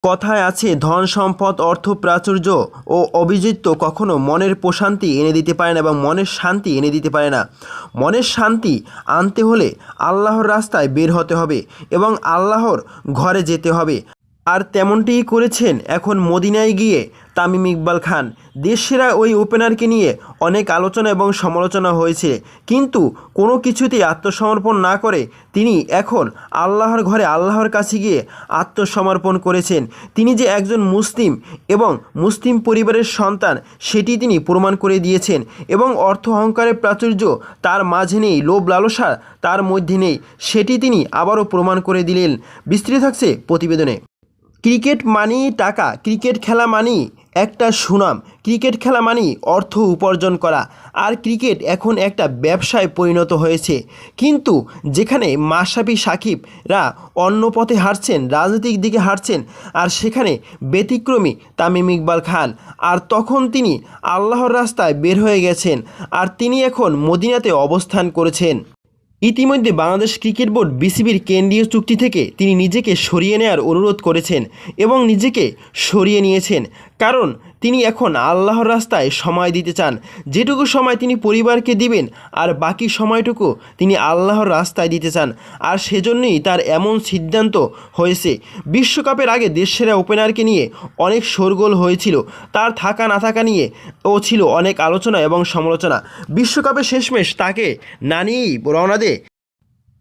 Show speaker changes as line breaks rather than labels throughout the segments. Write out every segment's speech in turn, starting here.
কথায় আছে ধন সম্পদ অর্থ প্রাচুর্য ও অভিজিত্য কখনো মনের প্রশান্তি এনে দিতে পারে না এবং মনের শান্তি এনে দিতে পারে না। মনের শান্তি আনতে হলে আল্লাহর রাস্তায় বের হতে হবে এবং আল্লাহর ঘরে যেতে হবে। আর তেমনটিই করেছেন এখন মদিনায় গিয়ে তামিম ইকবাল খান। দেশসেরা ওই ওপেনারকে নিয়ে অনেক আলোচনা এবং সমালোচনা হয়েছে, কিন্তু কোনো কিছুতেই আত্মসমর্পণ না করে তিনি এখন আল্লাহর ঘরে আল্লাহর কাছে গিয়ে আত্মসমর্পণ করেছেন। তিনি যে একজন মুসলিম এবং মুসলিম পরিবারের সন্তান সেটি তিনি প্রমাণ করে দিয়েছেন এবং অর্থ অহংকারের প্রাচুর্য তার মাঝে নেই, লোভ লালসা তার মধ্যে নেই, সেটি তিনি আবারও প্রমাণ করে দিলেন। বিস্তৃত থাকছে প্রতিবেদনে। ক্রিকেট মানেই টাকা, ক্রিকেট খেলা মানেই একটা সুনাম, ক্রিকেট খেলা মানেই অর্থ উপার্জন করা, আর ক্রিকেট এখন একটা ব্যবসায় পরিণত হয়েছে। কিন্তু যেখানে মাশরাফি সাকিবরা অন্য পথে হাঁটছেন, রাজনৈতিক দিকে হাঁটছেন, আর সেখানে ব্যতিক্রমী তামিম ইকবাল খান, আর তখন তিনি আল্লাহর রাস্তায় বের হয়ে গেছেন, আর তিনি এখন মদিনাতে অবস্থান করেছেন। ইতিমধ্যে বাংলাদেশ ক্রিকেট বোর্ড বিসিবির কেন্দ্রীয় চুক্তি থেকে তিনি নিজেকে সরিয়ে নেওয়ার অনুরোধ করেছেন এবং নিজেকে সরিয়ে নিয়েছেন, কারণ তিনি এখন আল্লাহর রাস্তায় সময় দিতে চান। যেটুকু সময় তিনি পরিবারকে দিবেন আর বাকি সময়টুকু তিনি আল্লাহর রাস্তায় দিতে চান, আর সেজন্যই তার এমন সিদ্ধান্ত হয়েছে। বিশ্বকাপের আগে দেশসেরা ওপেনারকে নিয়ে অনেক শোরগোল হয়েছিল, তার থাকা না থাকা নিয়ে ও ছিল অনেক আলোচনা এবং সমালোচনা। বিশ্বকাপে শেষমেশ তাকে না নিয়েই রওনা দেয়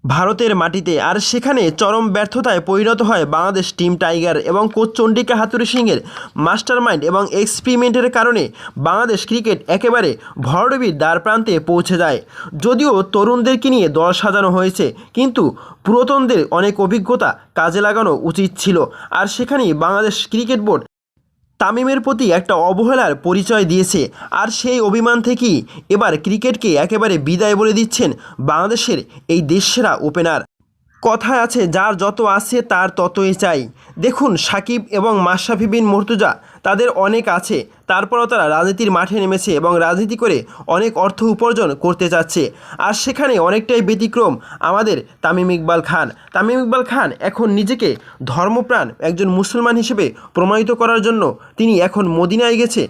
ভারতের মাটিতে, আর সেখানে চরম ব্যর্থতায় পরিণত হয় বাংলাদেশ টিম টাইগার এবং কোচ চন্ডিকা হাথুরুসিংহের সিংয়ের মাস্টারমাইন্ড এবং এক্সপেরিমেন্টের কারণে বাংলাদেশ ক্রিকেট একেবারে ভরাডুবির দ্বারপ্রান্তে পৌঁছে যায়। যদিও তরুণদেরকে নিয়ে দল সাজানো হয়েছে, কিন্তু পুরাতনদের অনেক অভিজ্ঞতা কাজে লাগানো উচিত ছিল, আর সেখানেই বাংলাদেশ ক্রিকেট বোর্ড তামিমের প্রতি একটা অবহেলার পরিচয় দিয়েছে। আর সেই অভিমান থেকেই এবার ক্রিকেটকে একেবারে বিদায় বলে দিচ্ছেন বাংলাদেশের এই দেশসেরা ওপেনার। কথায় আছে যার যত আছে তার ততই চাই। দেখুন, সাকিব এবং মাশরাফি বিন মুর্তজা তাদের অনেক আছে, তারপরও তারা রাজনীতির মাঠে নেমেছে এবং রাজনীতি করে অনেক অর্থ উপার্জন করতে চাচ্ছে, আর সেখানে অনেকটাই ব্যতিক্রম আমাদের তামিম ইকবাল খান। তামিম ইকবাল খান এখন নিজেকে ধর্মপ্রাণ একজন মুসলমান হিসেবে প্রমাণিত করার জন্য তিনি এখন মদিনায় গেছে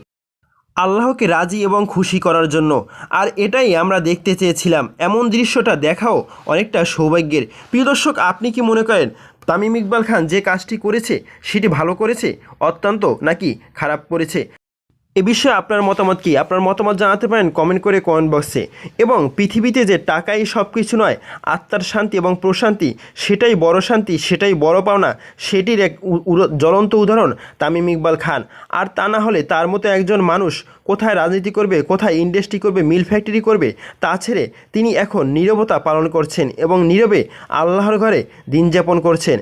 আল্লাহকে রাজি এবং খুশি করার জন্য, আর এটাই আমরা দেখতে চেয়েছিলাম। এমন দৃশ্যটা দেখাও অনেকটা সৌভাগ্যের। প্রিয় দর্শক, আপনি কি মনে করেন তামিম ইকবাল খান যে কাজটি করেছে সেটি ভালো করেছে অত্যন্ত, নাকি খারাপ করেছে? এ বিষয়ে আপনার মতামত কি? আপনার মতামত জানাতে পারেন কমেন্ট করে কমেন্ট বক্সে। এবং পৃথিবীতে যে টাকাই সব কিছু নয়, আত্মার শান্তি এবং প্রশান্তি সেটাই বড় শান্তি, সেটাই বড় পাওনা, সেটির এক জ্বলন্ত উদাহরণ তামিম ইকবাল খান। আর তা না হলে তার মতো একজন মানুষ কোথায় রাজনীতি করবে, কোথায় ইন্ডাস্ট্রি করবে, মিল ফ্যাক্টরি করবে, তা ছেড়ে তিনি এখন নীরবতা পালন করছেন এবং নীরবে আল্লাহর ঘরে দিন যাপন করছেন।